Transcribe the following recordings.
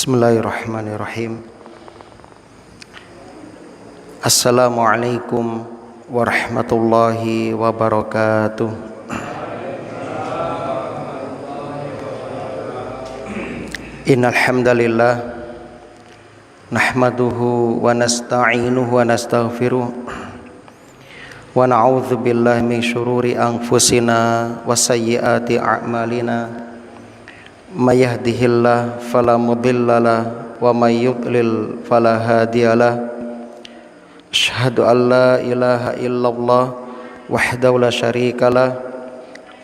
Bismillahirrahmanirrahim. Assalamualaikum warahmatullahi wabarakatuh. Innal hamdalillah nahmaduhu wa nasta'inuhu wa nastaghfiruh wa na'udzu billahi min syururi anfusina wa sayyiati a'malina. May yahdihillahu fala mudilla lahu wa may yudlil fala hadiyalah. Asyhadu an la ilaha illallah wahdahu la syarikalah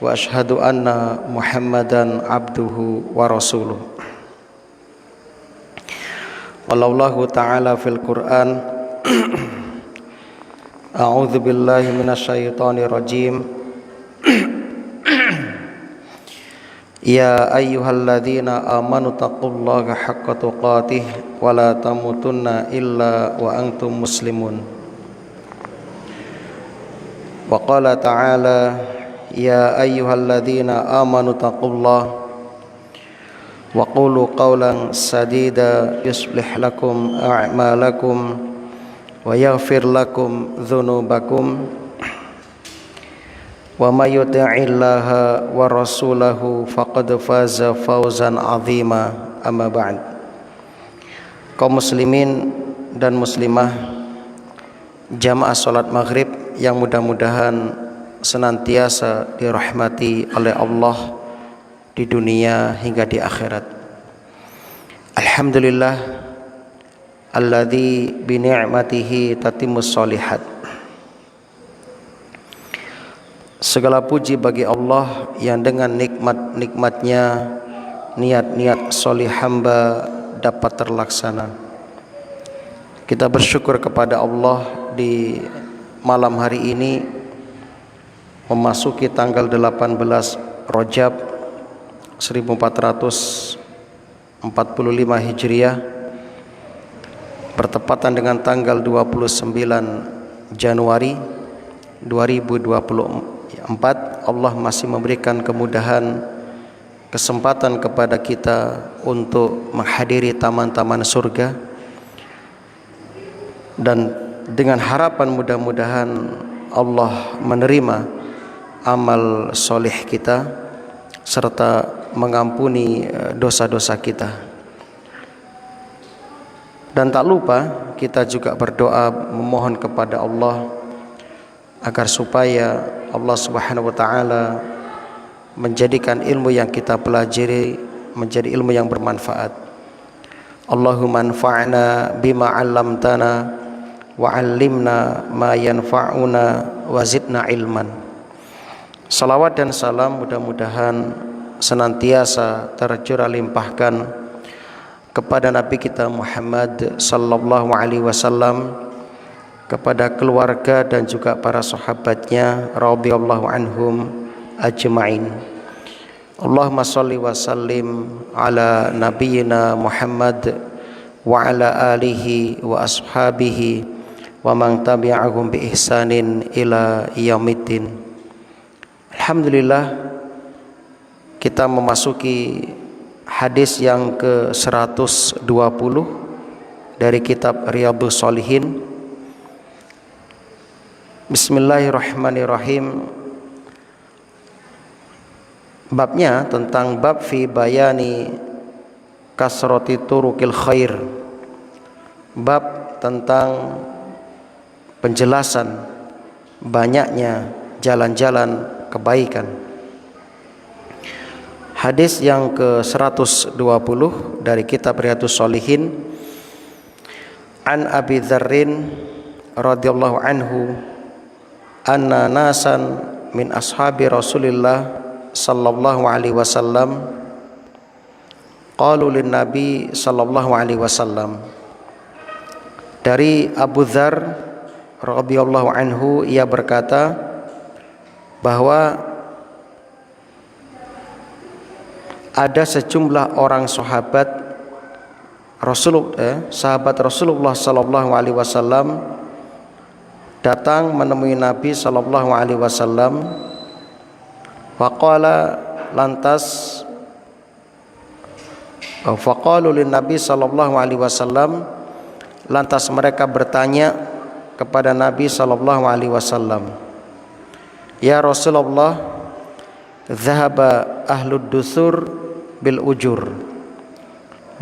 wa asyhadu anna Muhammadan abduhu wa rasuluh. Wallahu ta'ala fil Qur'an. A'udzu billahi minasyaitonir rajim. Ya ayyuhalladzina amanu taqullaha haqqa tuqatih wa la tamutunna illa wa antum muslimun. Wa qala ta'ala ya ayyuhalladzina amanu taqullaha wa qulu qawlan sadida yuslih lakum a'malakum wa yaghfir lakum dzunubakum wa may yuti'illaha wa rasulahu faqad faza fawzan 'azima. Amma ba'd. Kaum muslimin dan muslimah jamaah salat maghrib yang mudah-mudahan senantiasa dirahmati oleh Allah di dunia hingga di akhirat. Alhamdulillah alladzi bi ni'matihi tatimmus sholihat. Segala puji bagi Allah yang dengan nikmat-nikmatnya niat-niat solih hamba dapat terlaksana. Kita bersyukur kepada Allah di malam hari ini memasuki tanggal 18 Rajab 1445 Hijriah bertepatan dengan tanggal 29 Januari 2024. Allah masih memberikan kemudahan, kesempatan kepada kita untuk menghadiri taman-taman surga, dan dengan harapan mudah-mudahan Allah menerima amal soleh kita serta mengampuni dosa-dosa kita. Dan tak lupa kita juga berdoa memohon kepada Allah agar supaya Allah Subhanahu wa taala menjadikan ilmu yang kita pelajari menjadi ilmu yang bermanfaat. Allahumma anfa'na bima 'allamtana wa 'allimna ma yanfa'una wa zidna ilman. Salawat dan salam mudah-mudahan senantiasa tercurah limpahkan kepada Nabi kita Muhammad sallallahu alaihi wasallam, kepada keluarga dan juga para sahabatnya radhiyallahu anhum ajma'in. Allahumma shalli wa sallim ala nabiyyina Muhammad wa ala alihi wa ashabihi wa man tabi'ahum bi ihsanin ila yaumiddin. Alhamdulillah, kita memasuki hadis yang ke-120 dari kitab Riyadhus Shalihin. Bismillahirrahmanirrahim. Babnya tentang bab fi bayani kasrati turukil khair. Bab tentang penjelasan banyaknya jalan-jalan kebaikan. Hadis yang ke-120 dari kitab Riyadhus Shalihin. An Abi Dzarrin radhiyallahu anhu anna nasan min ashabi Rasulillah sallallahu alaihi wasallam qalu lin nabi sallallahu alaihi wasallam. Dari Abu Dzar radhiyallahu anhu, ia berkata bahwa ada sejumlah orang sahabat Rasulullah sallallahu alaihi wasallam datang menemui Nabi sallallahu alaihi wasallam. Faqala, lantas Faqalu lin Nabi sallallahu alaihi wasallam, lantas mereka bertanya kepada Nabi sallallahu alaihi wasallam, "Ya Rasulullah, dhahaba ahlud dusur bil ujur,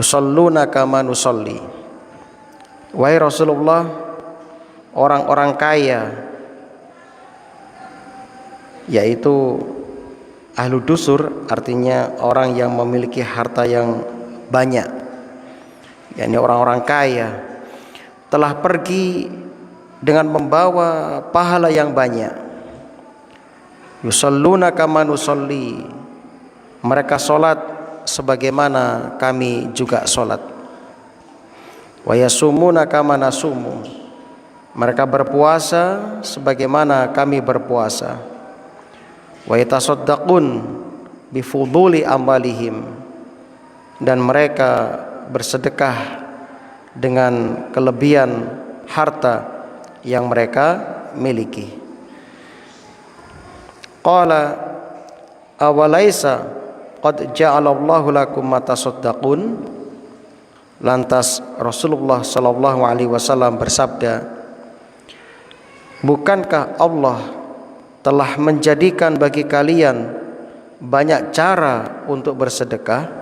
yusalluna kama nusalli." Wahai Rasulullah, orang-orang kaya, yaitu ahlu dusur, artinya orang yang memiliki harta yang banyak, yakni orang-orang kaya, telah pergi dengan membawa pahala yang banyak. Yusalluna kama nusalli, mereka solat sebagaimana kami juga solat. Wa yasumuna kama nasumu, mereka berpuasa sebagaimana kami berpuasa. Wa yatasaddaqun bifuduli amwalihim, dan mereka bersedekah dengan kelebihan harta yang mereka miliki. Qala awalaisa qad ja'alallahu lakum ma tasaddaqun. Lantas Rasulullah sallallahu alaihi wasallam bersabda, bukankah Allah telah menjadikan bagi kalian banyak cara untuk bersedekah?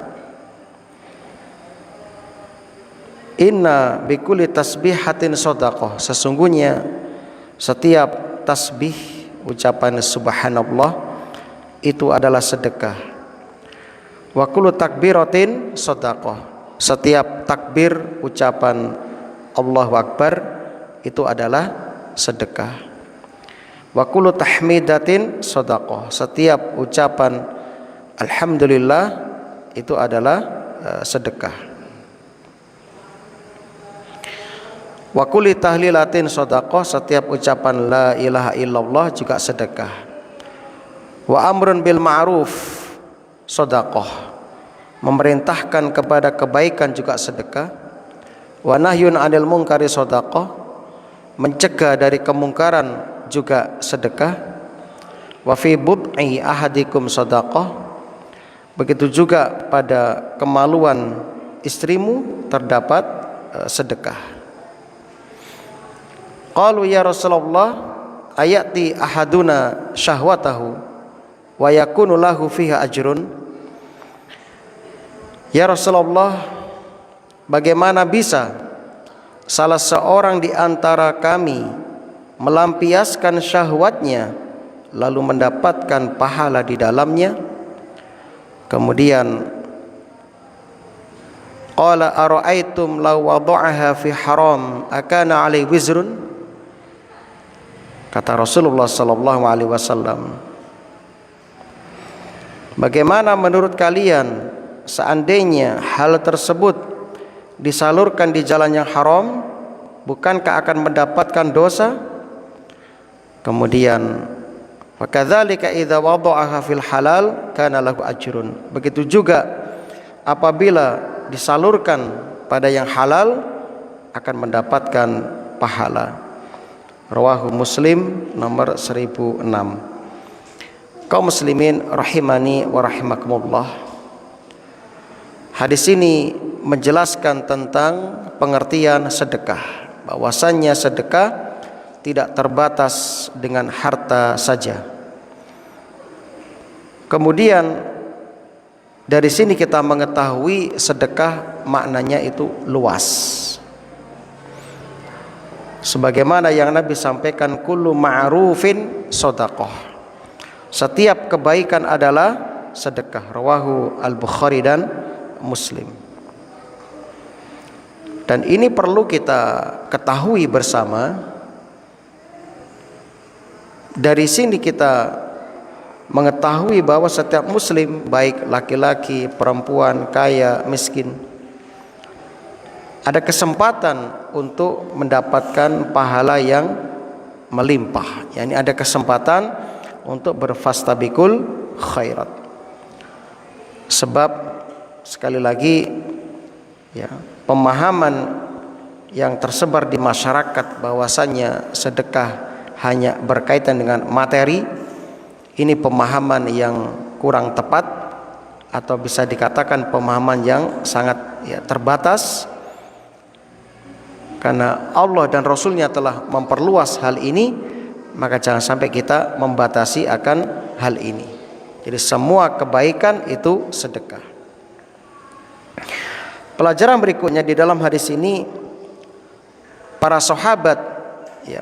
Inna bikulli tasbihatin shadaqah, sesungguhnya setiap tasbih, ucapan subhanallah, itu adalah sedekah. Wa kullu takbiratin shadaqah, setiap takbir, ucapan Allahu Akbar, itu adalah sedekah. Wa kullu tahmidatin shadaqah, setiap ucapan alhamdulillah itu adalah sedekah. Wa kulli tahlilatin shadaqah, setiap ucapan la ilaha illallah juga sedekah. Wa amrun bil ma'ruf shadaqah, memerintahkan kepada kebaikan juga sedekah. Wa nahyun 'anil munkari shadaqah, mencegah dari kemungkaran juga sedekah. Wa fi bud'i ahadikum shadaqah, begitu juga pada kemaluan istrimu terdapat sedekah. Qalu ya Rasulullah, ayati ahaduna syahwatahu wa yakunu lahu fiha ajrun. Ya Rasulullah, bagaimana bisa salah seorang di antara kami melampiaskan syahwatnya lalu mendapatkan pahala di dalamnya? Kemudian qala ara'aitum law wada'aha fi haram akana 'alaihi wizrun. Kata Rasulullah sallallahu alaihi wasallam, bagaimana menurut kalian seandainya hal tersebut disalurkan di jalan yang haram, bukankah akan mendapatkan dosa? Kemudian wa kadzalika idza wada'aha fil halal kana lahu ajrun, begitu juga apabila disalurkan pada yang halal akan mendapatkan pahala. Rawahu Muslim nomor 1006. Kaum muslimin rahimani wa rahimakumullah, hadis ini menjelaskan tentang pengertian sedekah, bahwasannya sedekah tidak terbatas dengan harta saja. Kemudian dari sini kita mengetahui sedekah maknanya itu luas. Sebagaimana yang Nabi sampaikan, kullu ma'rufin shadaqah, setiap kebaikan adalah sedekah. Rawahu Al-Bukhari dan Muslim. Dan ini perlu kita ketahui bersama. Dari sini kita mengetahui bahwa setiap muslim, baik laki-laki, perempuan, kaya, miskin, ada kesempatan untuk mendapatkan pahala yang melimpah. Yani ada kesempatan untuk berfastabikul khairat. Sebab sekali lagi ya, pemahaman yang tersebar di masyarakat bahwasannya sedekah hanya berkaitan dengan materi, ini pemahaman yang kurang tepat. atau bisa dikatakan pemahaman yang sangat terbatas, karena Allah dan Rasulnya telah memperluas hal ini, maka jangan sampai kita membatasi akan hal ini. Jadi semua kebaikan itu sedekah. Pelajaran berikutnya di dalam hadis ini, para sahabat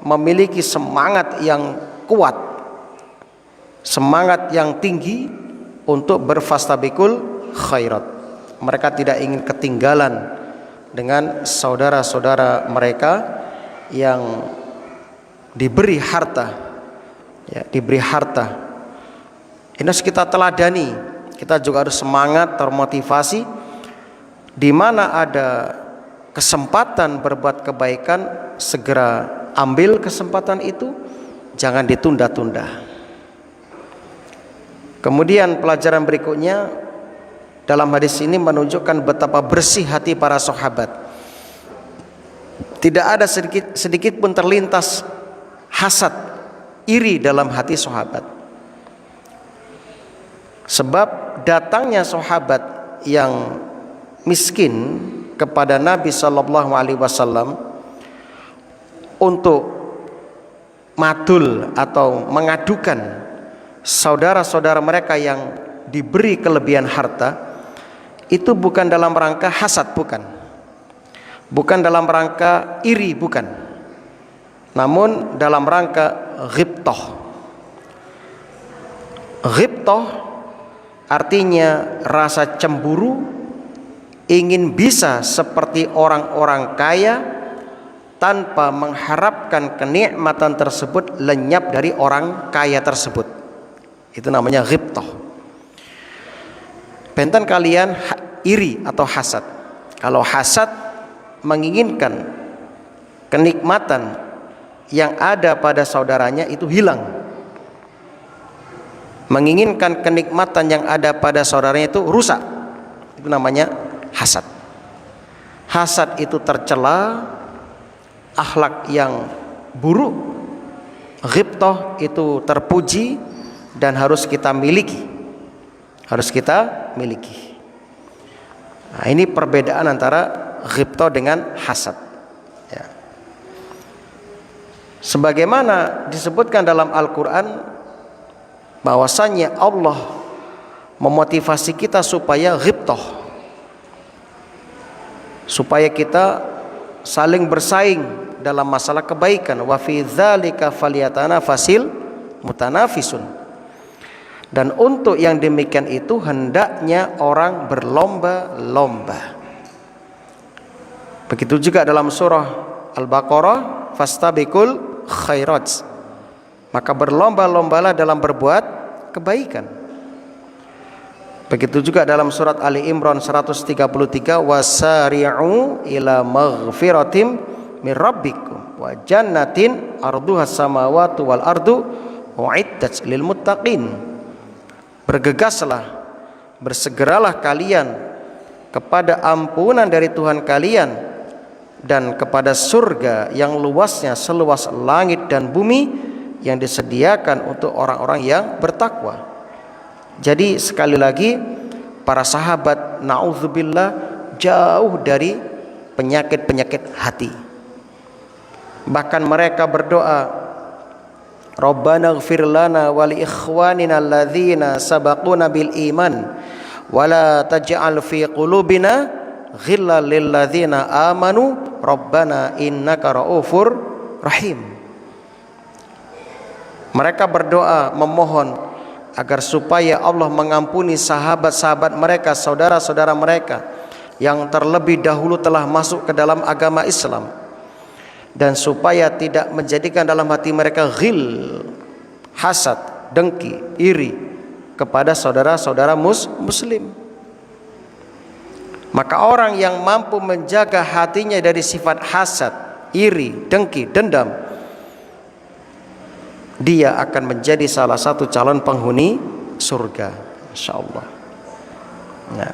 memiliki semangat yang kuat, semangat yang tinggi untuk berfastabikul khairat. Mereka tidak ingin ketinggalan dengan saudara-saudara mereka yang diberi harta, diberi harta. Ini harus kita teladani. Kita juga harus semangat, termotivasi. Di mana ada kesempatan berbuat kebaikan, segera ambil kesempatan itu, jangan ditunda-tunda. Kemudian pelajaran berikutnya dalam hadis ini menunjukkan betapa bersih hati para sahabat. Tidak ada sedikit pun terlintas hasad, iri dalam hati sahabat. Sebab datangnya sahabat yang miskin kepada Nabi sallallahu alaihi wasallam untuk madul atau mengadukan saudara-saudara mereka yang diberi kelebihan harta, itu bukan dalam rangka hasad, bukan dalam rangka iri, bukan, namun dalam rangka ghibtah. Ghibtah artinya rasa cemburu, ingin bisa seperti orang-orang kaya tanpa mengharapkan kenikmatan tersebut lenyap dari orang kaya tersebut. Itu namanya ghibtah. Benten kalian iri atau hasad. Kalau hasad menginginkan kenikmatan yang ada pada saudaranya itu hilang. Menginginkan kenikmatan yang ada pada saudaranya itu rusak. Itu namanya hasad. Hasad itu tercela, akhlak yang buruk. Ghibtah itu terpuji dan harus kita miliki. Nah, ini perbedaan antara ghibtah dengan hasad. Sebagaimana disebutkan dalam Al-Quran, bahwasannya Allah memotivasi kita supaya ghibtah, supaya kita saling bersaing dalam masalah kebaikan. Wa fi dzalika falyatanafasil mutanafisun. Dan untuk yang demikian itu hendaknya orang berlomba-lomba. Begitu juga dalam surah Al-Baqarah, fastabiqul khairat. Maka berlomba-lombalah dalam berbuat kebaikan. Begitu juga dalam surat Ali Imran 133, wasari'u ila maghfiratim mir rabbikum wa jannatin arduhas samawati wal ardu uiddat lil muttaqin. Bergegaslah, bersegeralah kalian kepada ampunan dari Tuhan kalian dan kepada surga yang luasnya seluas langit dan bumi yang disediakan untuk orang-orang yang bertakwa. Jadi sekali lagi, para sahabat na'udzubillah jauh dari penyakit-penyakit hati. Bahkan mereka berdoa, Rabbana ighfir lana wa li ikhwanina alladzina sabaquna bil iman wa la taj'al fi qulubina ghillan lil ladzina amanu Rabbana innaka raufur rahim. Mereka berdoa memohon agar supaya Allah mengampuni sahabat-sahabat mereka, saudara-saudara mereka yang terlebih dahulu telah masuk ke dalam agama Islam, dan supaya tidak menjadikan dalam hati mereka ghil, hasad, dengki, iri kepada saudara-saudara muslim. Maka orang yang mampu menjaga hatinya dari sifat hasad, iri, dengki, dendam, dia akan menjadi salah satu calon penghuni surga, insyaallah. Nah,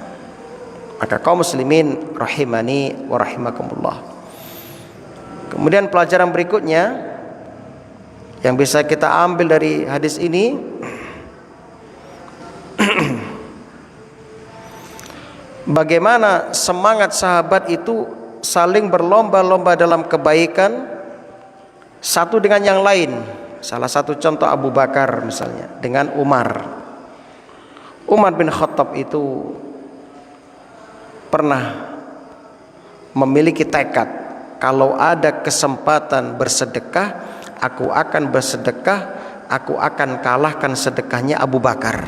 maka kaum muslimin rahimani wa rahimakumullah. Kemudian pelajaran berikutnya yang bisa kita ambil dari hadis ini, bagaimana semangat sahabat itu saling berlomba-lomba dalam kebaikan satu dengan yang lain. Salah satu contoh Abu Bakar misalnya dengan Umar. Umar bin Khattab itu pernah memiliki tekad, kalau ada kesempatan bersedekah, aku akan bersedekah, aku akan kalahkan sedekahnya Abu Bakar.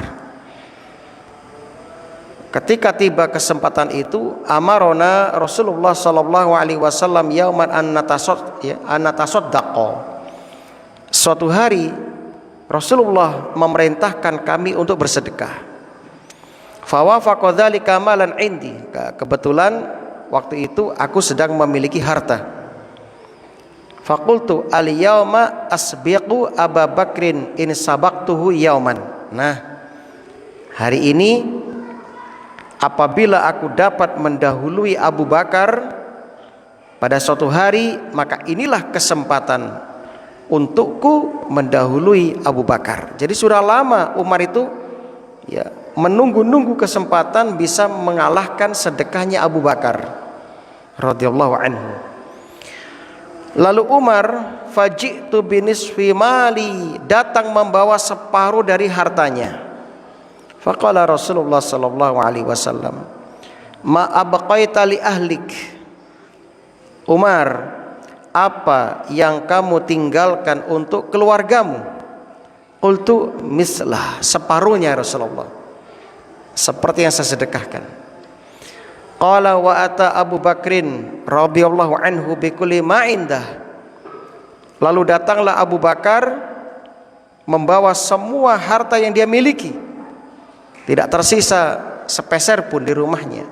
Ketika tiba kesempatan itu, amarona Rasulullah sallallahu alaihi wasallam yauman an natasaddaq. Suatu hari Rasulullah memerintahkan kami untuk bersedekah. Fawafaqa dzalika malan indi. Kebetulan waktu itu aku sedang memiliki harta. Faqultu al yauma asbiqu Abu Bakrin in sabaqtuhu yauman. Nah, hari ini apabila aku dapat mendahului Abu Bakar pada suatu hari, maka inilah kesempatan untukku mendahului Abu Bakar. Jadi sudah lama Umar itu ya menunggu-nunggu kesempatan bisa mengalahkan sedekahnya Abu Bakar radhiyallahu anhu. Lalu Umar faji'tu binisfi mali, datang membawa separuh dari hartanya. Faqala Rasulullah sallallahu alaihi wasallam, ma abqaita li ahlik. Umar, apa yang kamu tinggalkan untuk keluargamu? Qultu mislah, separuhnya Rasulullah, seperti yang saya sedekahkan. Qala wa ata Abu Bakrin radhiyallahu anhu bikulli ma indah. Lalu datanglah Abu Bakar membawa semua harta yang dia miliki, tidak tersisa sepeser pun di rumahnya.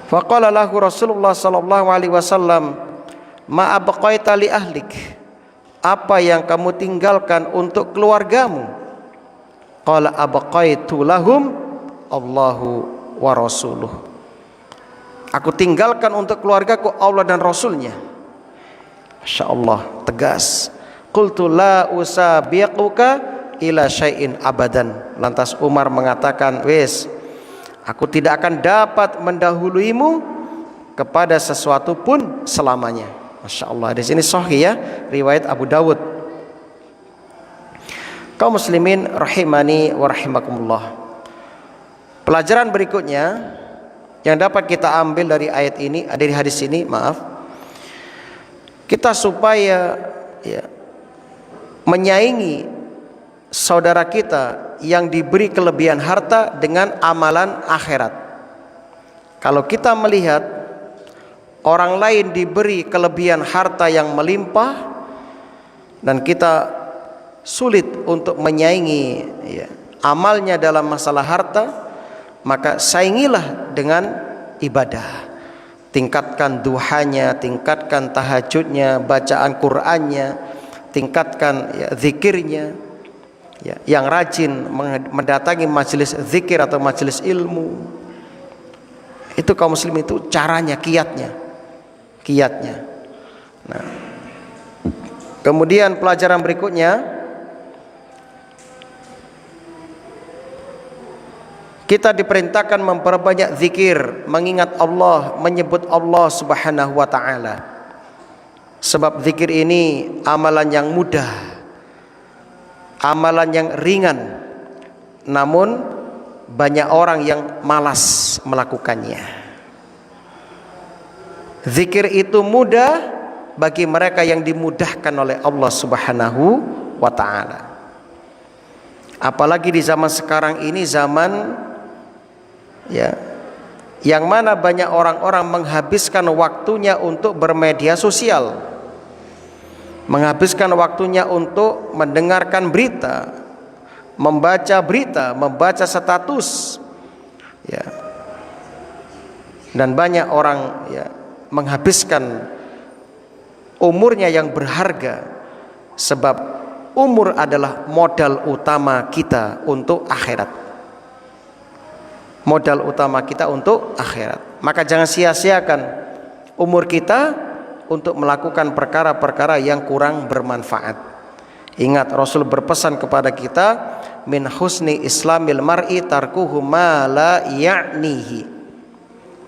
Faqala lahu Rasulullah sallallahu alaihi wasallam, ma abqaita li ahlik, apa yang kamu tinggalkan untuk keluargamu? Qala abqaitu lahum Allahu wa rasuluh, aku tinggalkan untuk keluargaku Allah dan Rasulnya. Masya Allah, tegas. Qultu la usabiquka ila syai'in abadan. Lantas Umar mengatakan, wes, aku tidak akan dapat mendahuluimu kepada sesuatu pun selamanya. Masya Allah. Di sini sahih ya, riwayat Abu Dawud. Kaum muslimin rahimani wa rahimakumullah. Pelajaran berikutnya yang dapat kita ambil dari ayat ini, dari hadis ini, kita supaya ya, menyaingi saudara kita yang diberi kelebihan harta dengan amalan akhirat. Kalau kita melihat orang lain diberi kelebihan harta yang melimpah dan kita sulit untuk menyaingi ya, amalnya dalam masalah harta, maka saingilah dengan ibadah. Tingkatkan duhanya, tingkatkan tahajudnya, bacaan Qur'annya, tingkatkan ya, zikirnya ya, yang rajin mendatangi majelis zikir atau majelis ilmu. Itu kaum muslim itu caranya, kiatnya. Nah, kemudian pelajaran berikutnya, kita diperintahkan memperbanyak zikir, mengingat Allah, menyebut Allah Subhanahu wa taala. Sebab zikir ini amalan yang mudah, amalan yang ringan, namun banyak orang yang malas melakukannya. Zikir itu mudah bagi mereka yang dimudahkan oleh Allah Subhanahu wa taala. Apalagi di zaman sekarang ini, zaman ya, yang mana banyak orang-orang menghabiskan waktunya untuk bermedia sosial, menghabiskan waktunya untuk mendengarkan berita, membaca status ya. Dan banyak orang ya menghabiskan umurnya yang berharga, sebab umur adalah modal utama kita untuk akhirat. Modal utama kita untuk akhirat. Maka jangan sia-siakan umur kita untuk melakukan perkara-perkara yang kurang bermanfaat. Ingat, Rasul berpesan kepada kita, min husni islamil mar'i tarkuhu ma la ya'nihi.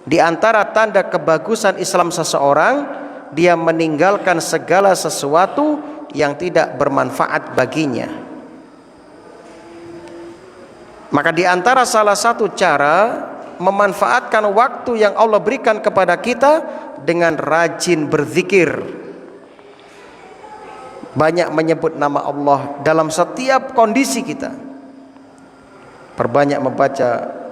Di antara tanda kebagusan Islam seseorang, dia meninggalkan segala sesuatu yang tidak bermanfaat baginya. Maka di antara salah satu cara memanfaatkan waktu yang Allah berikan kepada kita dengan rajin berzikir, banyak menyebut nama Allah dalam setiap kondisi kita, perbanyak membaca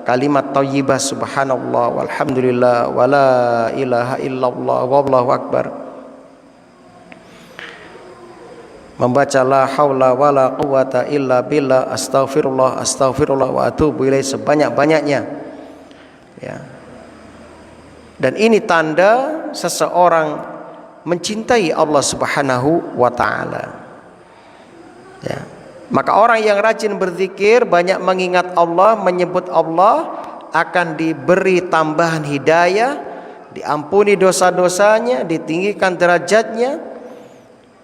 kalimat thayyibah subhanallah walhamdulillah wala ilaha illallah wallahu akbar, membaca la haula wala quwata illa billah, astaghfirullah astaghfirullah wa atubu ilaih sebanyak-banyaknya, ya. Dan ini tanda seseorang mencintai Allah Subhanahu wa taala, ya. Maka orang yang rajin berzikir, banyak mengingat Allah, menyebut Allah, akan diberi tambahan hidayah, diampuni dosa-dosanya, ditinggikan derajatnya,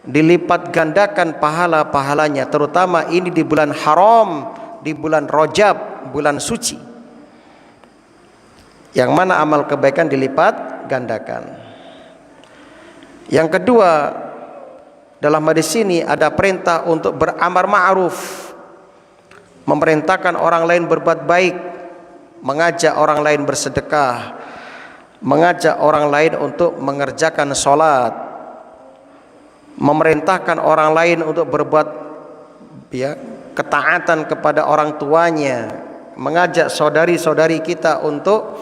dilipat gandakan pahala-pahalanya, terutama ini di bulan haram, di bulan Rajab, bulan suci, yang mana amal kebaikan dilipat gandakan. Yang kedua, dalam hadis ini ada perintah untuk beramar ma'ruf, memerintahkan orang lain berbuat baik, mengajak orang lain bersedekah, mengajak orang lain untuk mengerjakan sholat, memerintahkan orang lain untuk berbuat, ya, ketaatan kepada orang tuanya, mengajak saudari-saudari kita untuk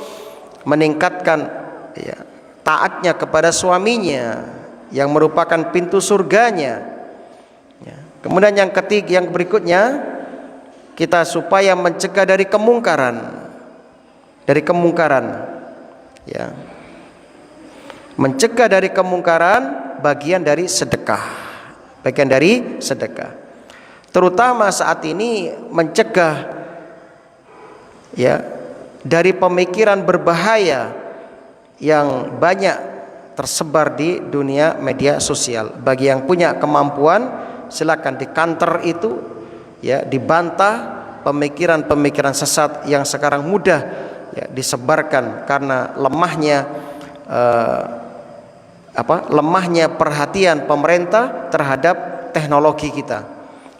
meningkatkan, ya, taatnya kepada suaminya yang merupakan pintu surganya, ya. Kemudian yang ketiga, yang berikutnya, kita supaya mencegah dari kemungkaran, ya. Mencegah dari kemungkaran bagian dari sedekah, terutama saat ini mencegah, ya, dari pemikiran berbahaya yang banyak tersebar di dunia media sosial. Bagi yang punya kemampuan, silakan di counter itu, ya, dibantah pemikiran-pemikiran sesat yang sekarang mudah, ya, disebarkan karena lemahnya perhatian pemerintah terhadap teknologi kita,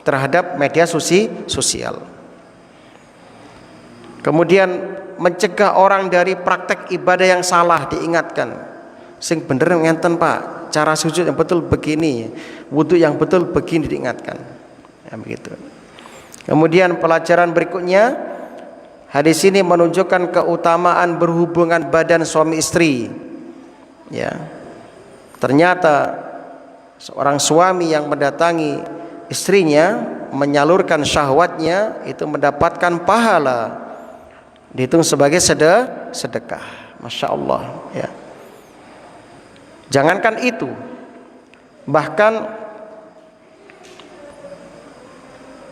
terhadap media sosial. Kemudian mencegah orang dari praktek ibadah yang salah, diingatkan, sing bener ngenten Pak, cara sujud yang betul begini, wudhu yang betul begini, diingatkan, ya, begitu. Kemudian pelajaran berikutnya, hadis ini menunjukkan keutamaan berhubungan badan suami istri, ya. Ternyata seorang suami yang mendatangi istrinya, menyalurkan syahwatnya, itu mendapatkan pahala, dihitung sebagai sedekah. Masya Allah, ya. Jangankan itu, bahkan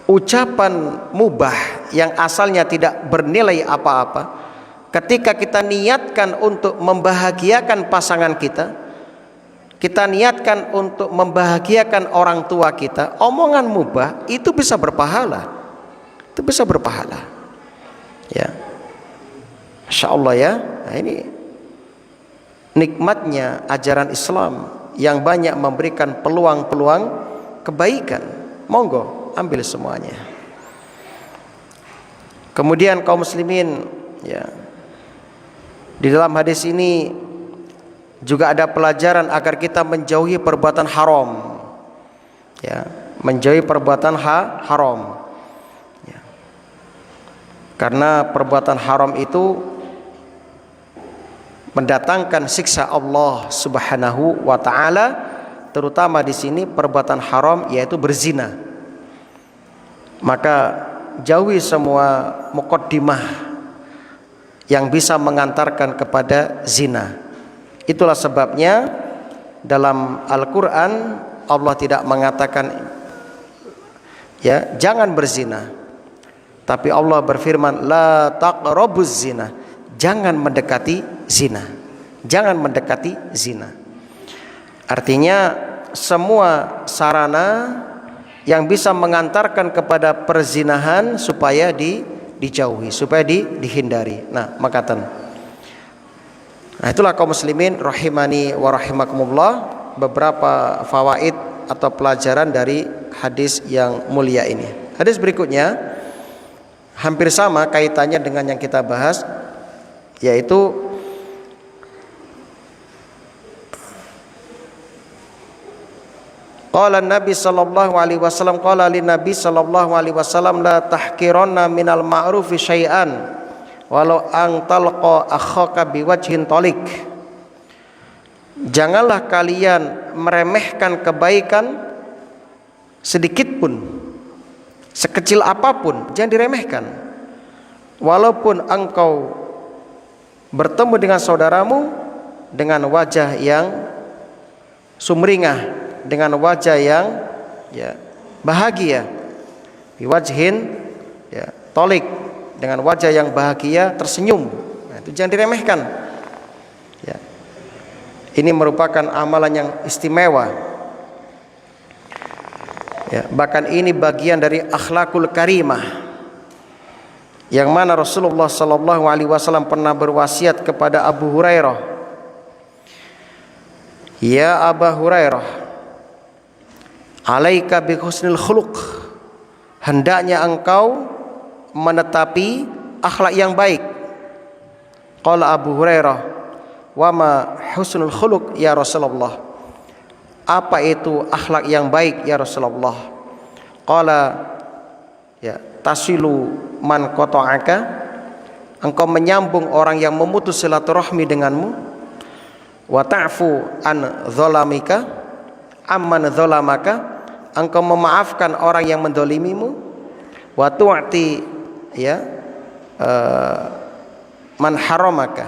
ucapan mubah yang asalnya tidak bernilai apa-apa, ketika kita niatkan untuk membahagiakan pasangan kita, kita niatkan untuk membahagiakan orang tua kita, omongan mubah itu bisa berpahala, ya. Masya Allah, ya. Nah, ini nikmatnya ajaran Islam yang banyak memberikan peluang-peluang kebaikan. Monggo ambil semuanya. Kemudian kaum muslimin, ya, di dalam hadis ini juga ada pelajaran agar kita menjauhi perbuatan haram, ya, menjauhi perbuatan haram, ya. Karena perbuatan haram itu mendatangkan siksa Allah Subhanahu wa taala, terutama di sini perbuatan haram yaitu berzina. Maka jauhi semua muqaddimah yang bisa mengantarkan kepada zina. Itulah sebabnya dalam Al-Qur'an Allah tidak mengatakan, ya, jangan berzina, tapi Allah berfirman la taqrabuz zina, jangan mendekati zina, jangan mendekati zina. Artinya semua sarana yang bisa mengantarkan kepada perzinahan supaya dijauhi, supaya dihindari. Nah, makatan. Nah, itulah kaum muslimin rahimani wa rahimakumullah, beberapa fawaid atau pelajaran dari hadis yang mulia ini. Hadis berikutnya hampir sama kaitannya dengan yang kita bahas, yaitu qala Nabi sallallahu alaihi wasallam, qala lin Nabi sallallahu alaihi wasallam, la tahqiranna minal ma'rufi syai'an walau ang talqa akhaka biwajhin talik. Janganlah kalian meremehkan kebaikan sedikit pun, sekecil apapun, jangan diremehkan. Walaupun engkau bertemu dengan saudaramu dengan wajah yang sumringah, dengan wajah yang bahagia, biwajhin tolik, dengan wajah yang bahagia, tersenyum. Nah, itu jangan diremehkan. Ini merupakan amalan yang istimewa. Bahkan ini bagian dari akhlakul karimah, yang mana Rasulullah sallallahu alaihi wasallam pernah berwasiat kepada Abu Hurairah, ya Abu Hurairah, alaika bi husnil khuluq, hendaknya engkau menetapi akhlak yang baik. Qala Abu Hurairah, wa ma husnul khuluq ya Rasulullah, apa itu akhlak yang baik ya Rasulullah? Qala, tasilu man qata'aka, engkau menyambung orang yang memutus silaturahmi denganmu. Wa ta'fu an zalamika amman zalamaka, engkau memaafkan orang yang mendolimimu. Wa tu'ti man haramaka,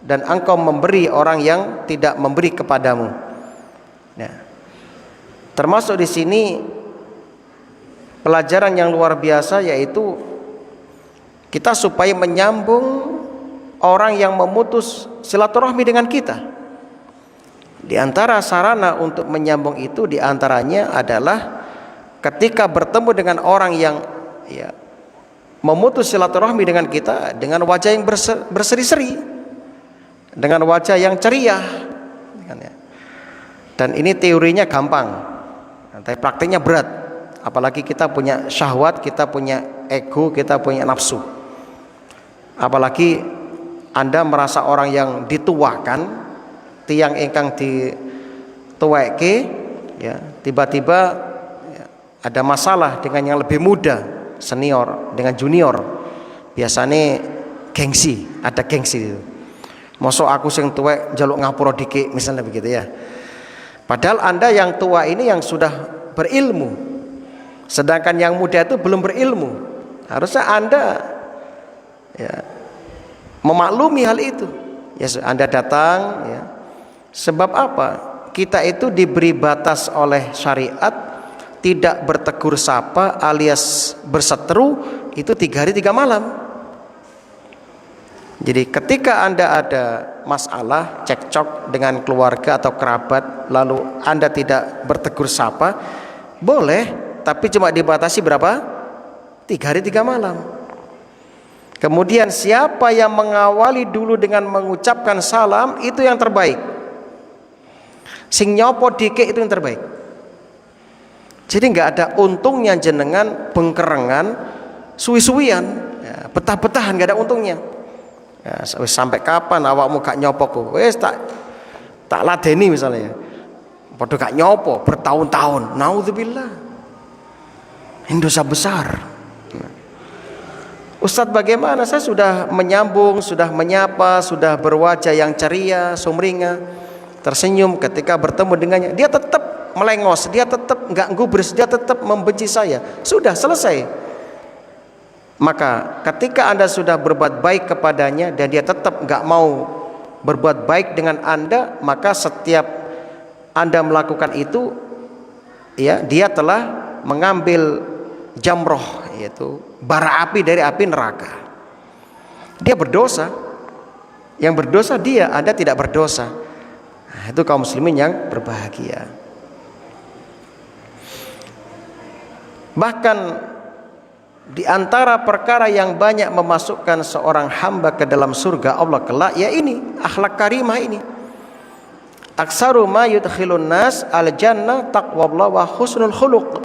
dan engkau memberi orang yang tidak memberi kepadamu. Nah, termasuk di sini pelajaran yang luar biasa, yaitu kita supaya menyambung orang yang memutus silaturahmi dengan kita. Di antara sarana untuk menyambung itu diantaranya adalah ketika bertemu dengan orang yang memutus silaturahmi dengan kita dengan wajah yang berseri-seri, dengan wajah yang ceria. Dan ini teorinya gampang, tapi praktiknya berat. Apalagi kita punya syahwat, kita punya ego, kita punya nafsu. Apalagi Anda merasa orang yang dituakan, tiang ingkang dituweke, tiba-tiba ada masalah dengan yang lebih muda, senior dengan junior. Biasanya gengsi, ada gengsi itu. Mosok aku sing tuwek njaluk ngapura dikik, misalnya begitu ya. Padahal Anda yang tua ini yang sudah berilmu, sedangkan yang muda itu belum berilmu. Harusnya Anda memaklumi hal itu. Anda datang, sebab apa? Kita itu diberi batas oleh syariat, tidak bertegur sapa alias berseteru itu 3 hari 3 malam. Jadi ketika Anda ada masalah, cekcok dengan keluarga atau kerabat, lalu Anda tidak bertegur sapa, boleh, tapi cuma dibatasi berapa? 3 hari 3 malam. Kemudian siapa yang mengawali dulu dengan mengucapkan salam, itu yang terbaik. Sing nyopo dikik itu yang terbaik. Jadi nggak ada untungnya jenengan bengkerengan, suwi-suwian, betah-betahan, nggak ada untungnya. Sampai kapan awakmu gak nyopo? Wes tak ladeni misalnya. Padha gak nyopo bertahun-tahun. Naudzubillah. Ini dosa besar. Ustadz, bagaimana? Saya sudah menyambung, sudah menyapa, sudah berwajah yang ceria, sumringah, tersenyum ketika bertemu dengannya. Dia tetap melengos, dia tetap nggak gubris, dia tetap membenci saya. Sudah selesai. Maka ketika Anda sudah berbuat baik kepadanya dan dia tetap nggak mau berbuat baik dengan Anda, maka setiap Anda melakukan itu, dia telah mengambil jamroh, yaitu bara api dari api neraka. Dia berdosa. Yang berdosa dia, Anda tidak berdosa. Nah, itu kaum muslimin yang berbahagia. Bahkan di antara perkara yang banyak memasukkan seorang hamba ke dalam surga Allah kelak, ya ini akhlak karimah ini. Aksaru ma yudkhilun nas al jannah taqwallah wa husnul khuluq.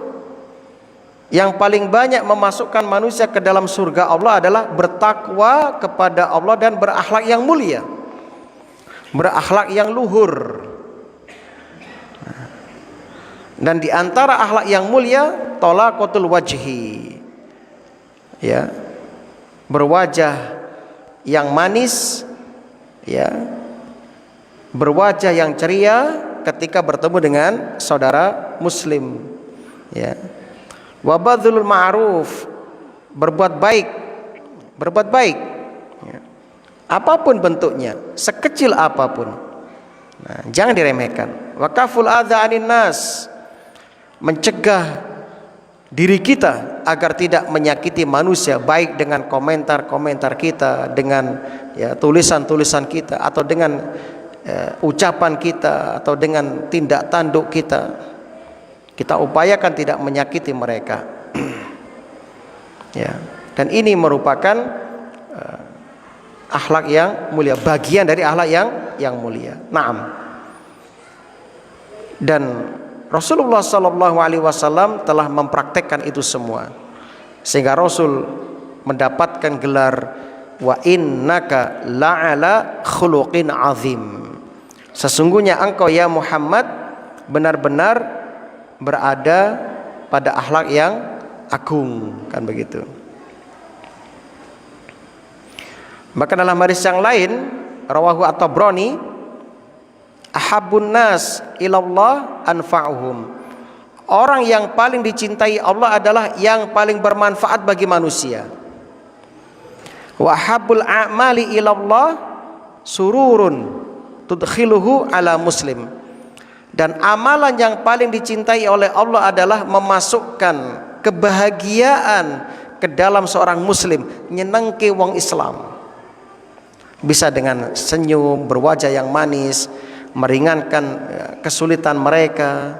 Yang paling banyak memasukkan manusia ke dalam surga Allah adalah bertakwa kepada Allah dan berakhlak yang mulia, berakhlak yang luhur. Dan di antara akhlak yang mulia talaqatul wajhi, ya, berwajah yang manis, ya, berwajah yang ceria ketika bertemu dengan saudara muslim, ya. Wa badzul ma'ruf, berbuat baik, ya. Apapun bentuknya, sekecil apapun, nah, jangan diremehkan. Wa kaful adza 'anin nas, mencegah diri kita agar tidak menyakiti manusia, baik dengan komentar-komentar kita, dengan ya tulisan-tulisan kita, atau dengan ucapan kita, atau dengan tindak tanduk kita. Kita upayakan tidak menyakiti mereka. Ya, dan ini merupakan akhlak yang mulia, bagian dari akhlak yang mulia. Naam. Dan Rasulullah SAW telah mempraktekkan itu semua, sehingga Rasul mendapatkan gelar wa innaka la'ala khuluqin azim. Sesungguhnya engkau ya Muhammad benar-benar berada pada akhlak yang agung, kan begitu. Maka dalam hadis yang lain, rawahu at-Tabrani, ahabbun nas ilallah anfa'uhum. Orang yang paling dicintai Allah adalah yang paling bermanfaat bagi manusia. Wa ahabbul a'mali ilallah sururun tudkhiluhu ala muslim. Dan amalan yang paling dicintai oleh Allah adalah memasukkan kebahagiaan ke dalam seorang muslim, nyenengke wong Islam. Bisa dengan senyum, berwajah yang manis, meringankan kesulitan mereka,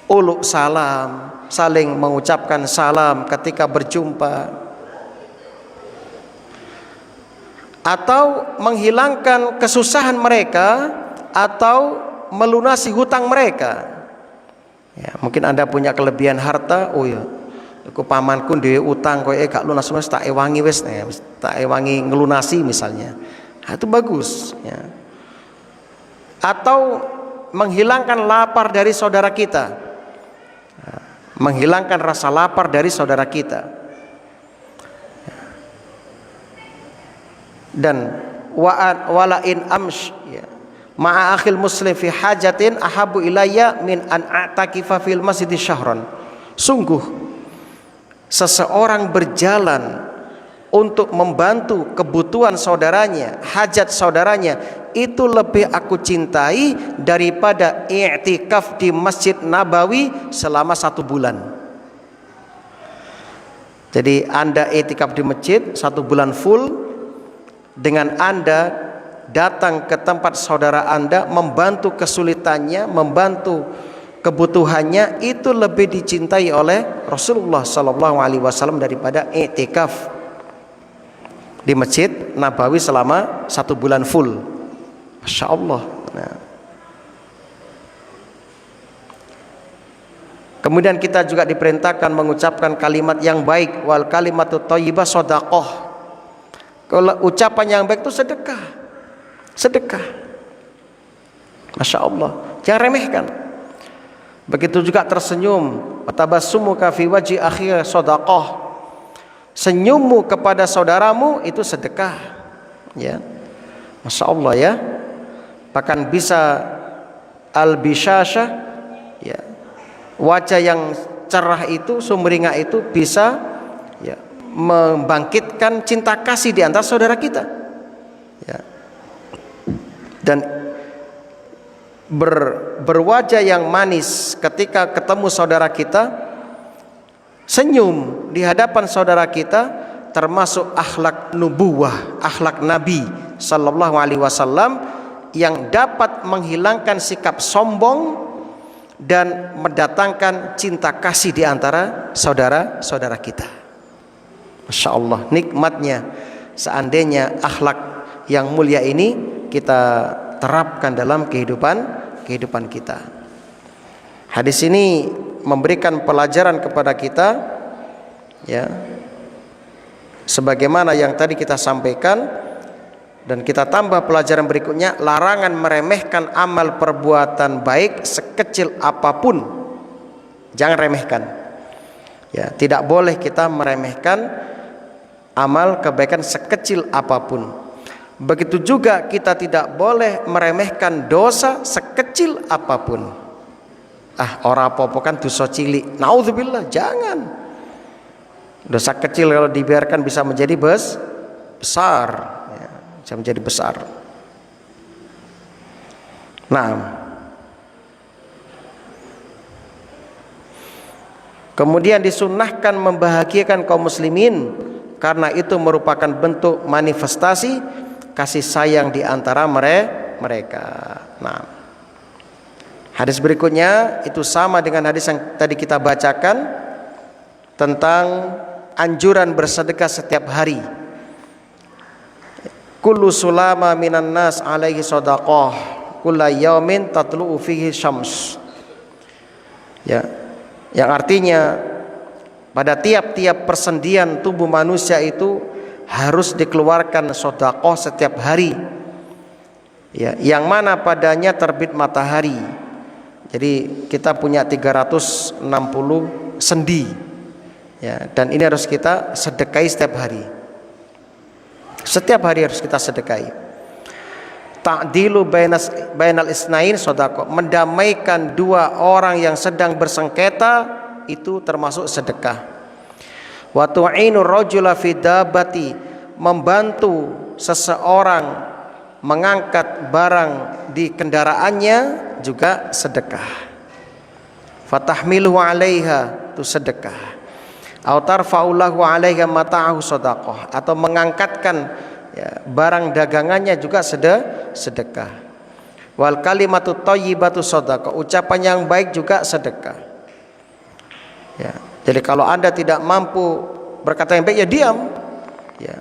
uluk salam, saling mengucapkan salam ketika berjumpa, atau menghilangkan kesusahan mereka, atau melunasi hutang mereka. Ya, mungkin Anda punya kelebihan harta, oh ya, aku pamanku dhewe utang kowe gak lunas wis tak ewangi wis, tak ewangi ngelunasi misalnya. Nah, itu bagus, ya. Atau menghilangkan lapar dari saudara kita. Nah, menghilangkan rasa lapar dari saudara kita. Dan wala in amsh, ya, ma'a akhil muslim fi hajatin ahabu ilayya min an a'takifa fil masjid syahran. Sungguh seseorang berjalan untuk membantu kebutuhan saudaranya, hajat saudaranya, itu lebih aku cintai daripada i'tikaf di Masjid Nabawi selama 1 bulan. Jadi Anda i'tikaf di masjid 1 bulan full, dengan Anda datang ke tempat saudara Anda, membantu kesulitannya, membantu kebutuhannya, itu lebih dicintai oleh Rasulullah SAW daripada i'tikaf di Masjid Nabawi selama 1 bulan full. Masya Allah. Nah. Kemudian kita juga diperintahkan mengucapkan kalimat yang baik, wal kalimatut thayyibah shadaqah. Kalau ucapan yang baik itu sedekah. Sedekah. Masya Allah, jangan remehkan. Begitu juga tersenyum, tabassumuka fi wajhi akhi shadaqah. Senyummu kepada saudaramu itu sedekah, ya. Masya Allah, ya. Bahkan bisa al-bisyashah, ya, wajah yang cerah itu, sumringah itu bisa, ya, membangkitkan cinta kasih di antara saudara kita, ya. Dan berwajah yang manis ketika ketemu saudara kita, senyum di hadapan saudara kita, termasuk akhlak nubuwah, akhlak Nabi sallallahu alaihi wasallam, yang dapat menghilangkan sikap sombong, dan mendatangkan cinta kasih di antara saudara-saudara kita. Masya Allah, nikmatnya seandainya akhlak yang mulia ini kita terapkan dalam kehidupan kita. Hadis ini memberikan pelajaran kepada kita, ya, sebagaimana yang tadi kita sampaikan, dan kita tambah pelajaran berikutnya, larangan meremehkan amal perbuatan baik sekecil apapun. Jangan remehkan. Ya, tidak boleh kita meremehkan amal kebaikan sekecil apapun. Begitu juga kita tidak boleh meremehkan dosa sekecil apapun. Ora apa-apa kan dosa cilik. Naudzubillah, jangan. Dosa kecil kalau dibiarkan bisa menjadi besar, ya, bisa menjadi besar. Nah, kemudian disunnahkan membahagiakan kaum muslimin karena itu merupakan bentuk manifestasi kasih sayang di antara mereka. Nah, hadis berikutnya itu sama dengan hadis yang tadi kita bacakan tentang anjuran bersedekah setiap hari. Kullu sulama minan nas alaihi shadaqah kulla yaumin tatlu'u fihi syams. Ya, yang artinya pada tiap-tiap persendian tubuh manusia itu harus dikeluarkan sedekah setiap hari, ya, yang mana padanya terbit matahari. Jadi kita punya 360 sendi, ya, dan ini harus kita sedekahi setiap hari. Setiap hari harus kita sedekahi. Ta'dilu bainal isnain sedekah, mendamaikan dua orang yang sedang bersengketa itu termasuk sedekah. Wa tu'inu rajula fi dabbati, membantu seseorang mengangkat barang di kendaraannya juga sedekah. Fatahmiluhu 'alaiha, itu sedekah. Au tarfa'u lahu 'alaiha mata'ahu shadaqah, atau mengangkatkan, ya, barang dagangannya juga sedekah. Wal kalimatu thayyibatu shadaqah, ucapan yang baik juga sedekah. Ya, jadi kalau Anda tidak mampu berkata yang baik, ya diam. Ya.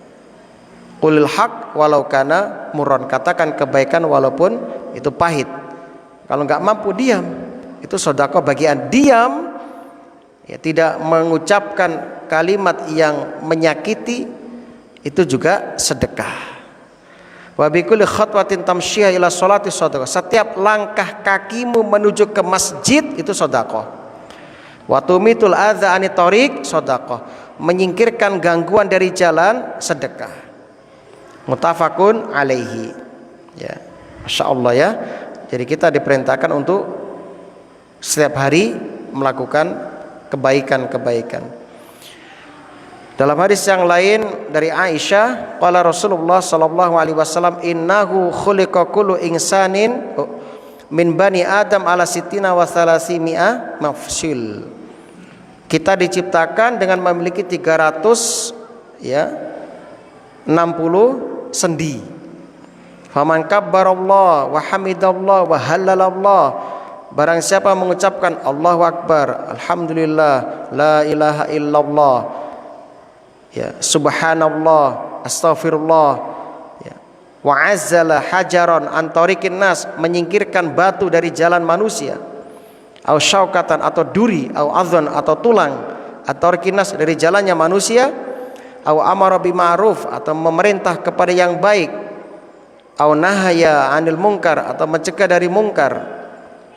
Qulil haq walau kana murran, katakan kebaikan walaupun itu pahit. Kalau nggak mampu, diam. Itu sedekah bagian diam, ya, tidak mengucapkan kalimat yang menyakiti, itu juga sedekah. Wa bi kulli khatwatin tamshiha ila sholati sedekah, setiap langkah kakimu menuju ke masjid itu sedekah. Wa tumitul adza anit thariq sedekah, menyingkirkan gangguan dari jalan sedekah. Muttafaqun alaihi. Ya, masyaallah, ya. Jadi kita diperintahkan untuk setiap hari melakukan kebaikan-kebaikan. Dalam hadis yang lain dari Aisyah, qala Rasulullah sallallahu alaihi wasallam, innahu khuliqa kullu insanin min bani Adam ala sittina wa thalathimi'a mafsil. Kita diciptakan dengan memiliki 360 sendi. Faman kabbarallah wa hamidallah wa halalallah, barang siapa mengucapkan Allahu Akbar, alhamdulillah, la ilaha illallah, ya, subhanallah, astaghfirullah, ya, wa azzala hajaran an tariqin nas, menyingkirkan batu dari jalan manusia, au syaukatan, atau duri, au adhan, atau tulang, atau rikinas, dari jalannya manusia, au amara bima'ruf, atau memerintah kepada yang baik, au nahaya anil munkar, atau mencegah dari mungkar,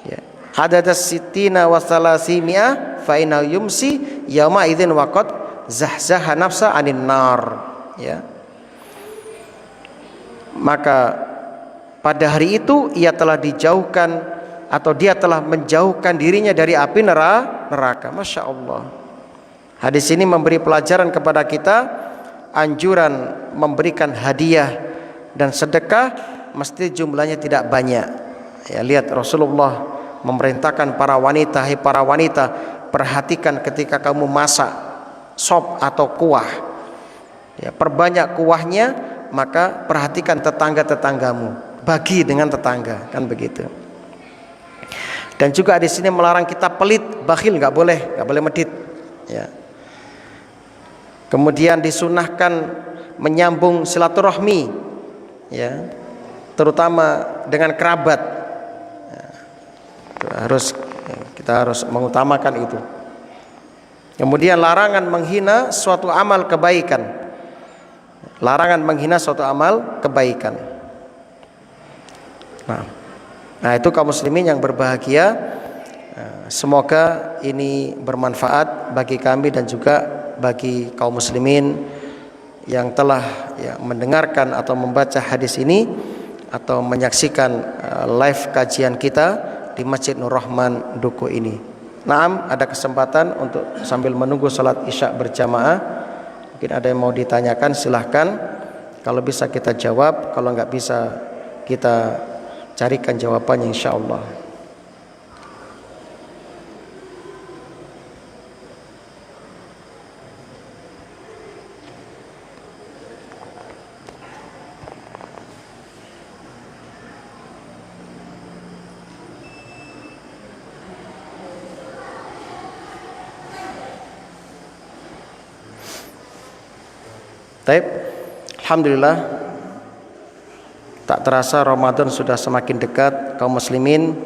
ya, hadadas sittina wa thalathimi'a fa inna yumsi yauma idzin waqad zahzaha nafsa anin nar, ya. Maka pada hari itu ia telah dijauhkan, atau dia telah menjauhkan dirinya dari api neraka. Masya Allah. Hadis ini memberi pelajaran kepada kita anjuran memberikan hadiah dan sedekah mesti jumlahnya tidak banyak. Ya, lihat Rasulullah memerintahkan para wanita, hai para wanita, perhatikan ketika kamu masak sop atau kuah, ya, perbanyak kuahnya, maka perhatikan tetangga-tetanggamu, bagi dengan tetangga, kan begitu. Dan juga di sini melarang kita pelit, bakhil, nggak boleh medit. Ya. Kemudian disunahkan menyambung silaturahmi, ya, terutama dengan kerabat. Ya. Kita harus mengutamakan itu. Kemudian larangan menghina suatu amal kebaikan. Larangan menghina suatu amal kebaikan. Nah, itu kaum muslimin yang berbahagia. Semoga ini bermanfaat bagi kami dan juga bagi kaum muslimin yang telah mendengarkan atau membaca hadis ini atau menyaksikan live kajian kita di Masjid Nur Rahman Duku ini. Naam, ada kesempatan untuk sambil menunggu salat Isya berjamaah. Mungkin ada yang mau ditanyakan, silahkan. Kalau bisa kita jawab, kalau nggak bisa kita carikan jawabannya insyaallah. Baik, alhamdulillah. Tak terasa Ramadan sudah semakin dekat. Kaum muslimin,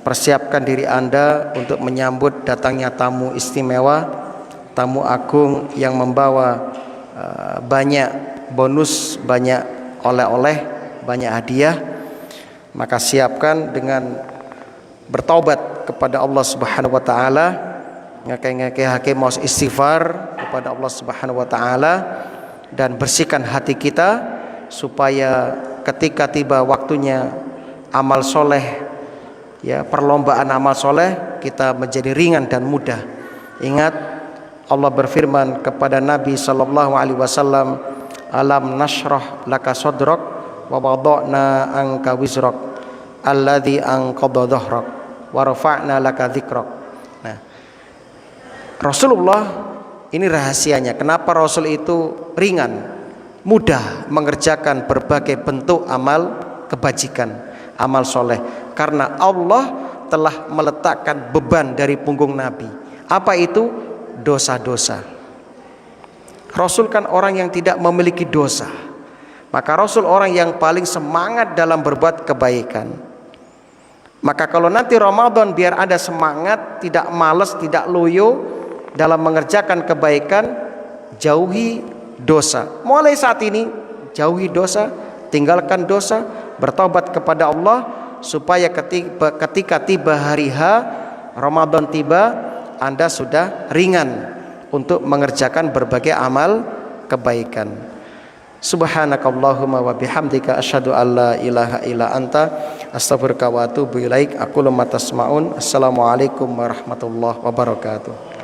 persiapkan diri Anda untuk menyambut datangnya tamu istimewa, tamu agung yang membawa banyak bonus, banyak oleh-oleh, banyak hadiah. Maka siapkan dengan bertaubat kepada Allah Subhanahu wa taala, ngake mau istighfar kepada Allah Subhanahu wa taala, dan bersihkan hati kita supaya ketika tiba waktunya amal soleh, ya, perlombaan amal soleh, kita menjadi ringan dan mudah. Ingat, Allah berfirman kepada Nabi sallallahu alaihi wasallam, alam nashrah laka sadrak wa wada'na anka wizrak alladzi anqadha dhahrak wa rafa'na laka dzikrak. Nah, Rasulullah, ini rahasianya kenapa Rasul itu ringan, mudah mengerjakan berbagai bentuk amal kebajikan, amal soleh, karena Allah telah meletakkan beban dari punggung Nabi. Apa itu? Dosa-dosa. Rasul kan orang yang tidak memiliki dosa, maka Rasul orang yang paling semangat dalam berbuat kebaikan. Maka kalau nanti Ramadan, biar ada semangat, tidak malas, tidak loyo dalam mengerjakan kebaikan, jauhi dosa. Mulai saat ini jauhi dosa, tinggalkan dosa, bertobat kepada Allah, supaya ketika tiba hari H, Ramadan tiba, Anda sudah ringan untuk mengerjakan berbagai amal kebaikan. Subhanakallahumma wa bihamdika asyhadu an la ilaha illa anta astaghfiruka wa atubu ilaik. Aqulu ma tasma'un. Assalamualaikum warahmatullahi wabarakatuh.